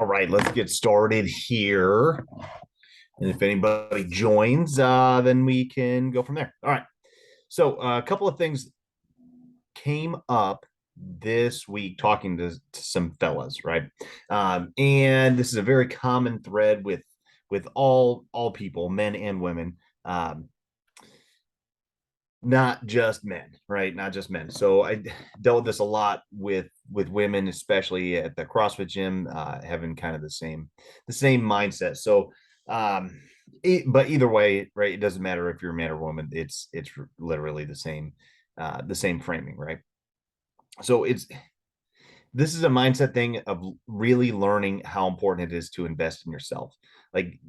All right, let's get started here. And if anybody joins, then we can go from there. All right. So a couple of things came up this week talking to some fellas, right? And this is a very common thread with all people, men and women. Um, not just men, right? Not just men. So I dealt with this a lot with women, especially at the CrossFit gym, having kind of the same mindset. So but either way, right, it doesn't matter if you're a man or woman. It's literally the same framing, right? So it's this is a mindset thing of really learning how important it is to invest in yourself. Like,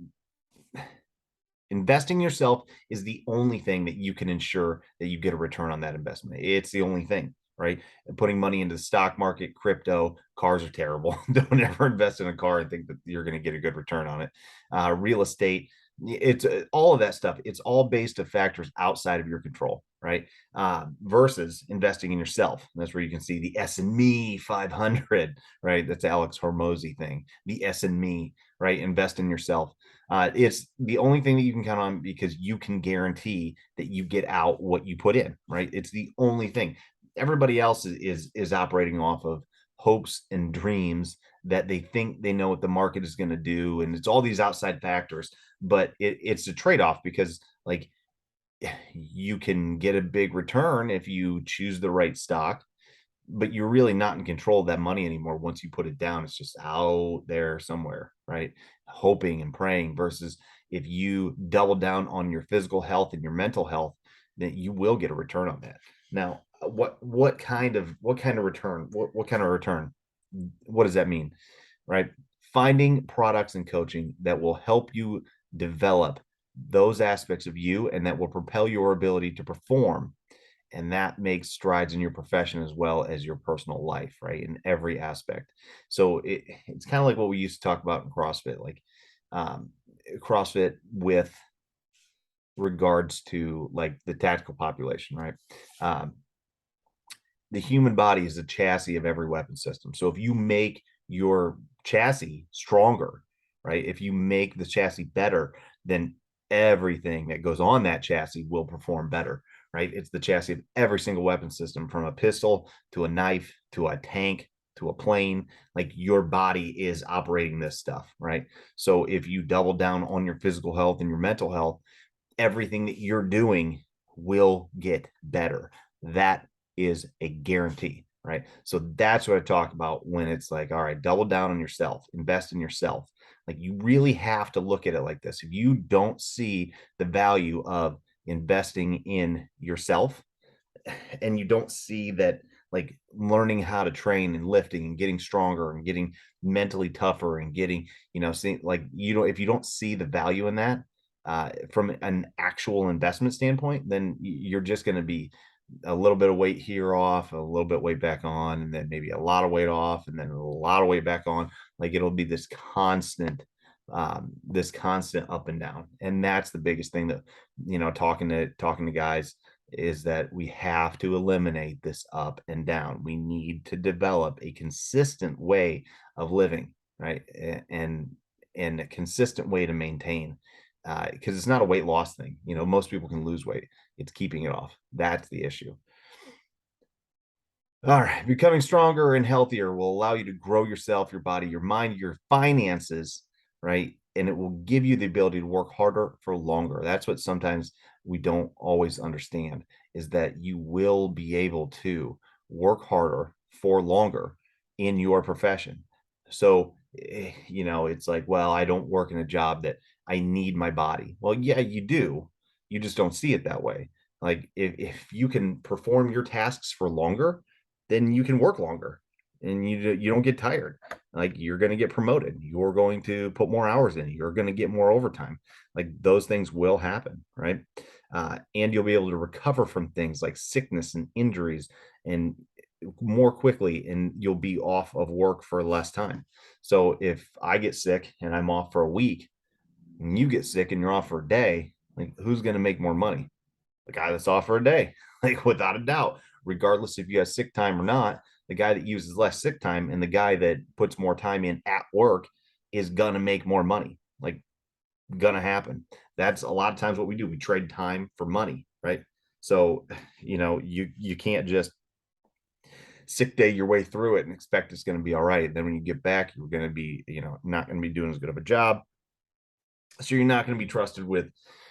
investing in yourself is the only thing that you can ensure that you get a return on that investment. It's the only thing, right? Putting money into the stock market, crypto, cars are terrible. Don't ever invest in a car and think that you're going to get a good return on it. Real estate, it's all of that stuff. It's all based of factors outside of your control, right? Versus investing in yourself. That's where you can see the S&Me 500, right? That's Alex Hormozy thing. The S&Me, right? Invest in yourself. It's the only thing that you can count on because you can guarantee that you get out what you put in, right? It's the only thing. Everybody else is operating off of hopes and dreams that they think they know what the market is going to do, and it's all these outside factors. But it's a trade-off because, like, you can get a big return if you choose the right stock, but you're really not in control of that money anymore. Once you put it down, it's just out there somewhere, right? Hoping and praying. Versus if you double down on your physical health and your mental health, then you will get a return on that. Now, what kind of return? What kind of return? What does that mean? Right? Finding products and coaching that will help you develop those aspects of you and that will propel your ability to perform, and that makes strides in your profession as well as your personal life, right? In every aspect. So it's kind of like what we used to talk about in CrossFit, like um, CrossFit with regards to like the tactical population, right? Um, the human body is the chassis of every weapon system. So if you make your chassis stronger, right? If you make the chassis better, then everything that goes on that chassis will perform better, right? It's the chassis of every single weapon system, from a pistol to a knife to a tank to a plane. Like, your body is operating this stuff, right? So if you double down on your physical health and your mental health, everything that you're doing will get better. That is a guarantee, right? So that's what I talk about when it's like, all right, double down on yourself, invest in yourself. Like, you really have to look at it like this. If you don't see the value of investing in yourself, and you don't see that, like, learning how to train and lifting and getting stronger and getting mentally tougher and getting, see, like, if you don't see the value in that, from an actual investment standpoint, then you're just going to be a little bit of weight here off, a little bit weight back on, and then maybe a lot of weight off, and then a lot of weight back on. Like, it'll be this constant up and down. And that's the biggest thing that, talking to guys, is that we have to eliminate this up and down. We need to develop a consistent way of living, right? And a consistent way to maintain, because it's not a weight loss thing. Most people can lose weight. It's keeping it off. That's the issue. All right. Becoming stronger and healthier will allow you to grow yourself, your body, your mind, your finances, right? And it will give you the ability to work harder for longer. That's what sometimes we don't always understand, is that you will be able to work harder for longer in your profession. So, it's like, well, I don't work in a job that I need my body. Well, yeah, you do. You just don't see it that way. Like, if you can perform your tasks for longer, then you can work longer and you don't get tired. Like, you're going to get promoted, you're going to put more hours in, you're going to get more overtime. Like, those things will happen, right? And you'll be able to recover from things like sickness and injuries and more quickly, and you'll be off of work for less time. So if I get sick and I'm off for a week, and you get sick and you're off for a day, like, who's going to make more money? The guy that's off for a day, like, without a doubt, regardless if you have sick time or not. The guy that uses less sick time and the guy that puts more time in at work, is gonna make more money. Like, gonna happen. That's a lot of times what we do. We trade time for money, right? So, you can't just sick day your way through it and expect it's going to be all right. Then when you get back, you're going to be, not going to be doing as good of a job. So you're not going to be trusted with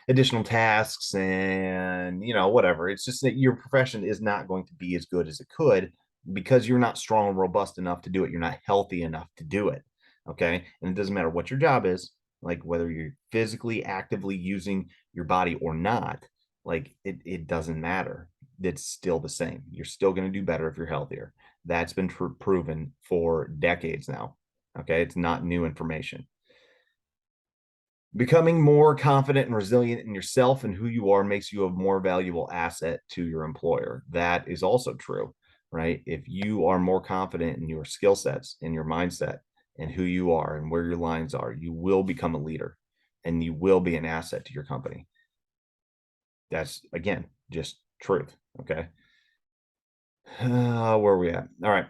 additional tasks and, whatever. It's just that your profession is not going to be as good as it could because you're not strong and robust enough to do it. You're not healthy enough to do it. Okay. And it doesn't matter what your job is, like whether you're physically actively using your body or not, like it doesn't matter. It's still the same. You're still going to do better if you're healthier. That's been proven for decades now. Okay. It's not new information. Becoming more confident and resilient in yourself and who you are makes you a more valuable asset to your employer. That is also true, right? If you are more confident in your skill sets, in your mindset, and who you are and where your lines are, you will become a leader and you will be an asset to your company. That's, again, just truth. Okay. Where are we at? All right.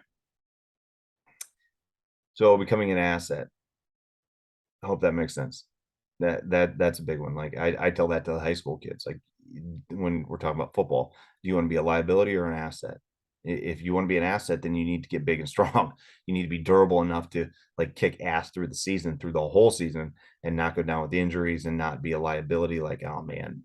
So becoming an asset. I hope that makes sense. That's a big one. Like I tell that to the high school kids. Like when we're talking about football, do you want to be a liability or an asset? If you want to be an asset, then you need to get big and strong. You need to be durable enough to like kick ass through the season, through the whole season, and not go down with injuries and not be a liability. Like, oh man,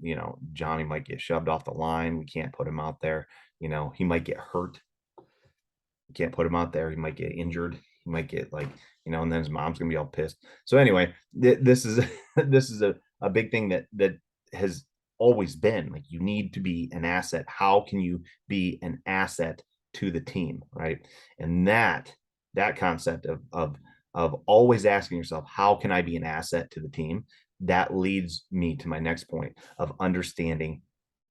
Johnny might get shoved off the line. We can't put him out there. He might get hurt. You can't put him out there. He might get injured. He might get like, and then his mom's gonna be all pissed. So anyway, this is this is a big thing that has always been like you need to be an asset. How can you be an asset to the team, right? And that concept of always asking yourself, how can I be an asset to the team? That leads me to my next point of understanding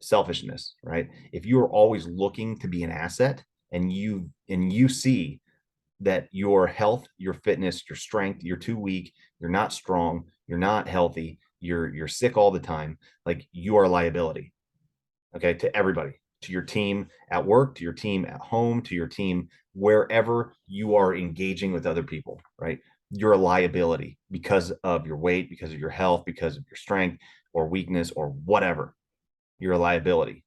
selfishness, right? If you are always looking to be an asset, and you see that your health, your fitness, your strength, you're too weak, you're not strong, you're not healthy, you're sick all the time, like you are a liability, okay, to everybody, to your team at work, to your team at home, to your team wherever you are engaging with other people, right? You're a liability because of your weight, because of your health, because of your strength or weakness or whatever. You're a liability.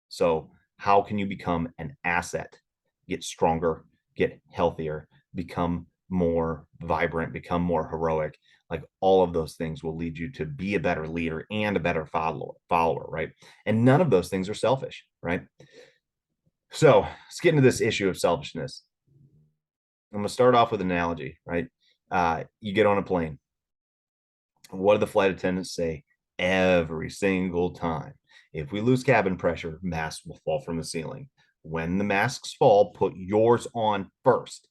So how can you become an asset, get stronger, get healthier, become more vibrant, become more heroic? Like all of those things will lead you to be a better leader and a better follower, right? And none of those things are selfish, right? So let's get into this issue of selfishness. I'm going to start off with an analogy, right? You get on a plane. What do the flight attendants say every single time? If we lose cabin pressure, masks will fall from the ceiling. When the masks fall, put yours on first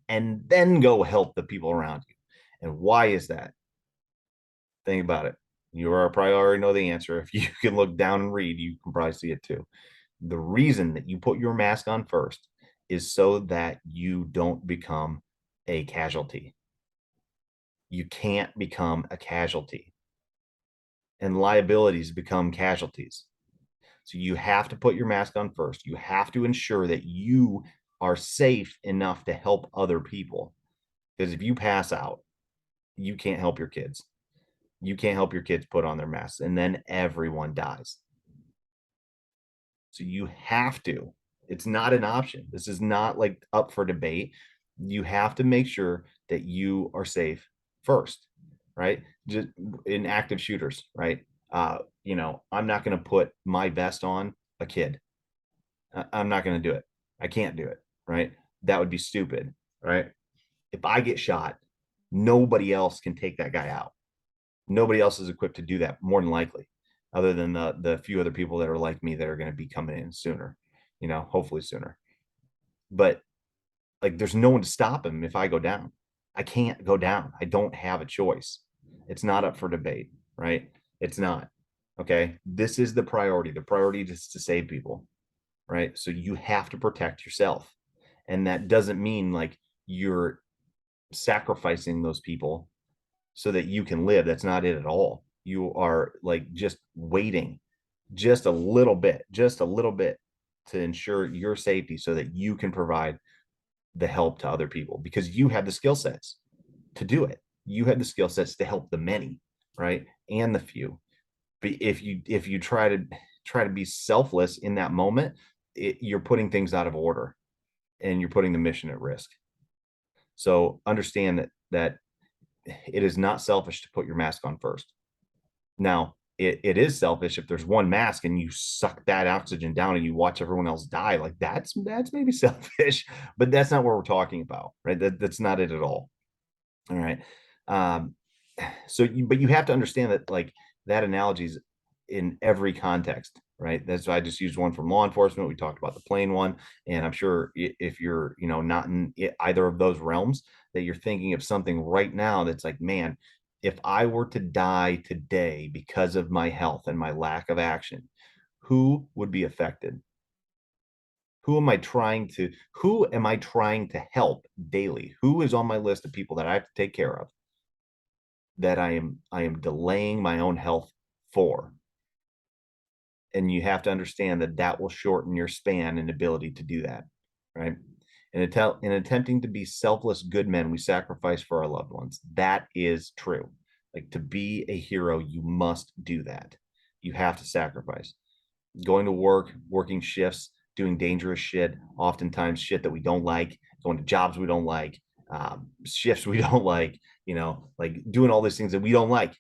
and then go help the people around you. And why is that? Think about it. You probably already know the answer. If you can look down and read, you can probably see it too. The reason that you put your mask on first is so that you don't become a casualty. You can't become a casualty, and liabilities become casualties. So you have to put your mask on first. You have to ensure that you are safe enough to help other people. Because if you pass out, you can't help your kids. You can't help your kids put on their masks, and then everyone dies. So you have to. It's not an option. This is not like up for debate. You have to make sure that you are safe first, right? Just in active shooters, right? I'm not going to put my vest on a kid. I'm not going to do it. I can't do it, right? That would be stupid, right? If I get shot, nobody else can take that guy out. Nobody else is equipped to do that, more than likely, other than the few other people that are like me that are going to be coming in sooner, hopefully sooner. But like, there's no one to stop him if I go down. I can't go down. I don't have a choice. It's not up for debate, right? It's not. Okay. This is the priority. The priority is to save people, right? So you have to protect yourself. And that doesn't mean like you're sacrificing those people so that you can live. That's not it at all. You are like just waiting just a little bit, to ensure your safety so that you can provide the help to other people because you have the skill sets to do it. You have the skill sets to help the many, right? And the few. But if you try to be selfless in that moment, you're putting things out of order and you're putting the mission at risk. So understand that it is not selfish to put your mask on first. Now, it is selfish if there's one mask and you suck that oxygen down and you watch everyone else die. Like that's maybe selfish, but that's not what we're talking about, right? That's not it at all. All right. Um, but you have to understand that like that analogy is in every context, right? That's why I just used one from law enforcement. We talked about the plane one, and I'm sure if you're, not in either of those realms, that you're thinking of something right now that's like, man, if I were to die today because of my health and my lack of action, who would be affected? Who am I trying to help daily? Who is on my list of people that I have to take care of that I am delaying my own health for? And you have to understand that that will shorten your span and ability to do that, right? In attempting to be selfless good men, we sacrifice for our loved ones. That is true. Like, to be a hero, you must do that. You have to sacrifice. Going to work, working shifts, doing dangerous shit, oftentimes shit that we don't like, going to jobs we don't like, shifts we don't like, like doing all these things that we don't like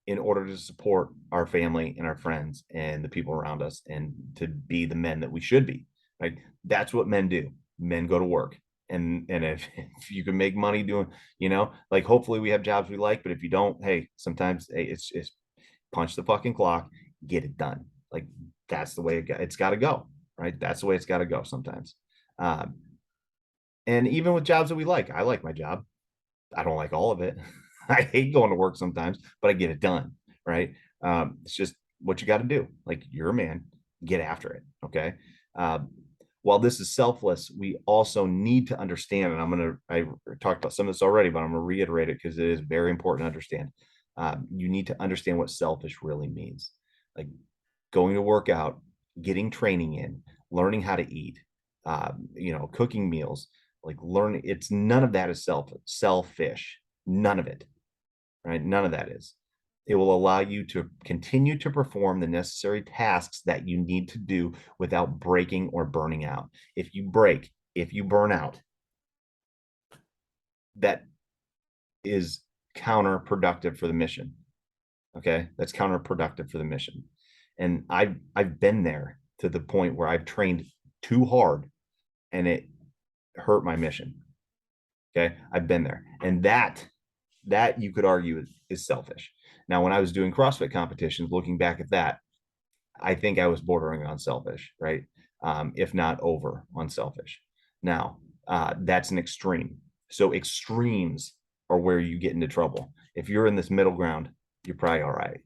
in order to support our family and our friends and the people around us and to be the men that we should be. Right? That's what men do. Men go to work. And if you can make money doing, like, hopefully we have jobs we like, but if you don't, hey, sometimes, hey, it's punch the fucking clock, get it done. Like, that's the way it's got to go, right? That's the way it's got to go sometimes. Um, and even with jobs that we like, I like my job. I don't like all of it. I hate going to work sometimes, but I get it done, right? It's just what you got to do. Like, you're a man, get after it. Okay. Um, while this is selfless, we also need to understand, and I talked about some of this already, but I'm going to reiterate it because it is very important to understand. You need to understand what selfish really means. Like, going to work out, getting training in, learning how to eat, cooking meals, like learning. It's none of that is selfish. None of it, right? None of that is. It will allow you to continue to perform the necessary tasks that you need to do without breaking or burning out. If you burn out, that is counterproductive for the mission. Okay, that's counterproductive for the mission. And I've been there to the point where I've trained too hard and it hurt my mission. Okay, I've been there, and that you could argue is selfish. Now, when I was doing CrossFit competitions, looking back at that, I think I was bordering on selfish, right? If not over on selfish. Now, that's an extreme. So extremes are where you get into trouble. If you're in this middle ground, you're probably all right.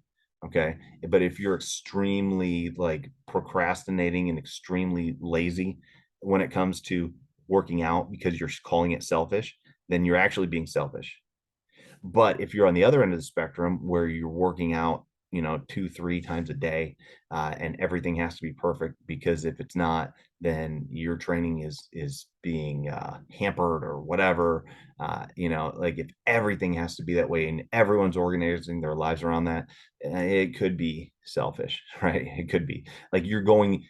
Okay. But if you're extremely like procrastinating and extremely lazy when it comes to working out because you're calling it selfish, then you're actually being selfish. But if you're on the other end of the spectrum where you're working out, 2, 3 times a day, and everything has to be perfect, because if it's not, then your training is being hampered or whatever. Like, if everything has to be that way and everyone's organizing their lives around that, it could be selfish, right? It could be like you're going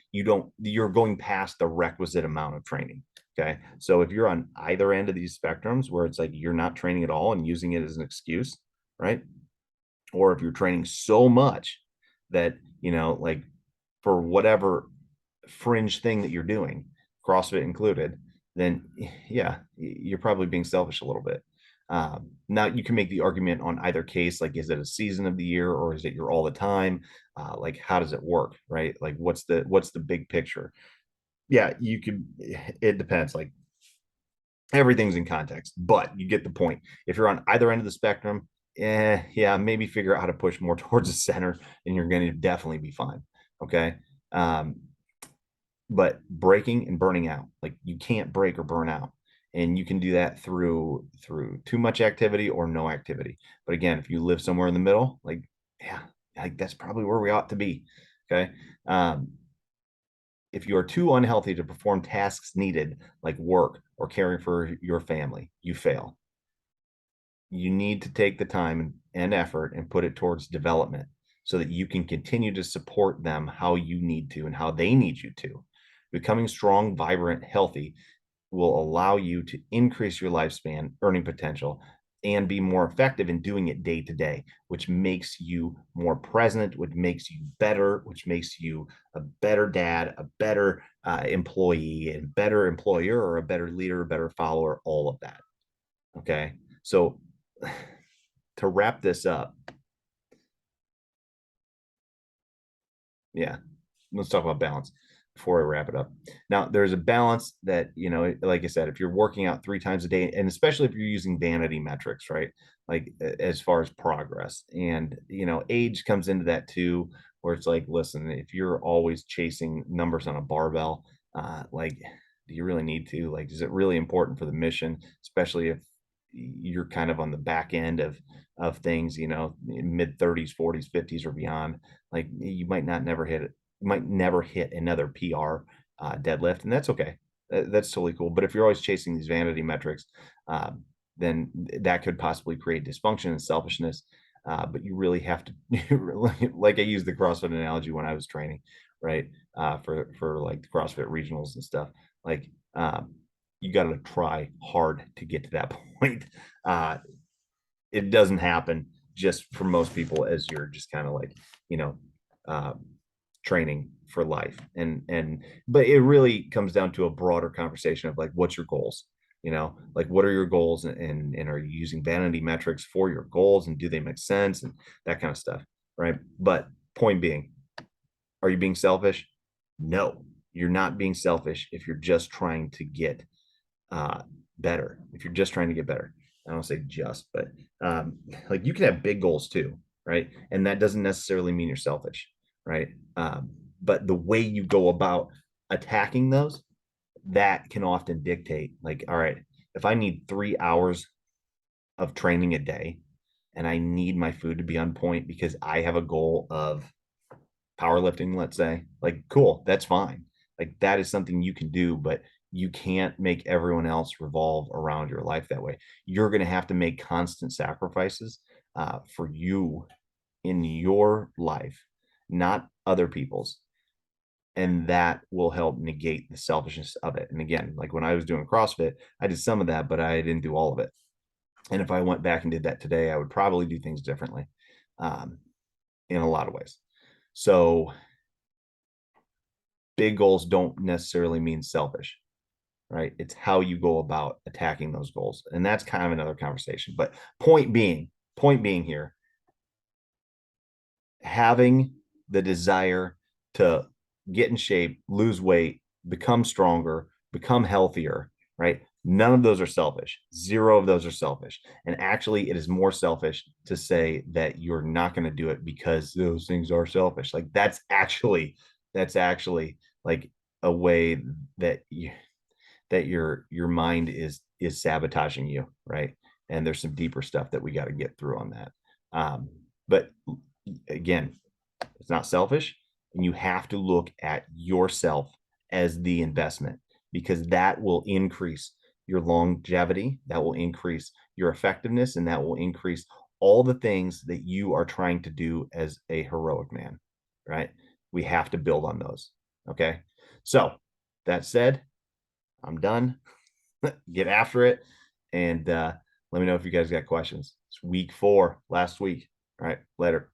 past the requisite amount of training. Okay. So if you're on either end of these spectrums where it's like you're not training at all and using it as an excuse, right? Or if you're training so much that, like, for whatever fringe thing that you're doing, CrossFit included, then yeah, you're probably being selfish a little bit. Now you can make the argument on either case, like, is it a season of the year or is it your all the time? Like, how does it work, right? Like, what's the big picture? Yeah, you can. It depends. Like, everything's in context, but you get the point. If you're on either end of the spectrum, yeah, maybe figure out how to push more towards the center, and you're going to definitely be fine. Okay. Um, but breaking and burning out, like, you can't break or burn out, and you can do that through too much activity or no activity. But again, if you live somewhere in the middle, like, yeah, like, that's probably where we ought to be. Okay. Um, if you are too unhealthy to perform tasks needed, like work or caring for your family, you fail. You need to take the time and effort and put it towards development so that you can continue to support them how you need to and how they need you to. Becoming strong, vibrant, healthy will allow you to increase your lifespan, earning potential, and be more effective in doing it day to day, which makes you more present, which makes you better, which makes you a better dad, a better employee, a better employer, or a better leader, a better follower, all of that. Okay. So to wrap this up, yeah, let's talk about balance before I wrap it up. Now, there's a balance that, like I said, if you're working out 3 times a day, and especially if you're using vanity metrics, right? Like as far as progress, and age comes into that too, where it's like, listen, if you're always chasing numbers on a barbell, like, do you really need to? Like, is it really important for the mission, especially if you're kind of on the back end of things, mid 30s, 40s, 50s, or beyond? Like, you might not never hit it, might never hit another PR deadlift, and that's okay. That's totally cool. But if you're always chasing these vanity metrics, um, then that could possibly create dysfunction and selfishness. But you really have to, like I used the CrossFit analogy when I was training, right? For like the CrossFit regionals and stuff. Like, you got to try hard to get to that point. Uh, it doesn't happen just for most people as you're just kind of like, you know, uh, training for life. But it really comes down to a broader conversation of like, what's your goals? Like, what are your goals, and are you using vanity metrics for your goals, and do they make sense, and that kind of stuff, right? But point being, are you being selfish? No, you're not being selfish if you're just trying to get uh, better. If you're just trying to get better, I don't say just, but like, you can have big goals too, right? And that doesn't necessarily mean you're selfish, right? But the way you go about attacking those, that can often dictate, like, all right, if I need 3 hours of training a day and I need my food to be on point because I have a goal of powerlifting, let's say, like, cool, that's fine. Like, that is something you can do, but you can't make everyone else revolve around your life that way. You're going to have to make constant sacrifices for you in your life, not other people's. And that will help negate the selfishness of it. And again, like when I was doing CrossFit, I did some of that, but I didn't do all of it. And if I went back and did that today, I would probably do things differently, um, in a lot of ways. So big goals don't necessarily mean selfish, right? It's how you go about attacking those goals. And that's kind of another conversation. But point being here, having the desire to get in shape, lose weight, become stronger, become healthier, right? None of those are selfish. Zero of those are selfish. And actually, it is more selfish to say that you're not going to do it because those things are selfish. Like, that's actually like a way that your mind is sabotaging you, right? And there's some deeper stuff that we got to get through on that. But again, it's not selfish, and you have to look at yourself as the investment, because that will increase your longevity, that will increase your effectiveness, and that will increase all the things that you are trying to do as a heroic man, right? We have to build on those. Okay. So that said, I'm done. Get after it. And let me know if you guys got questions. It's week 4, last week. All right. Later.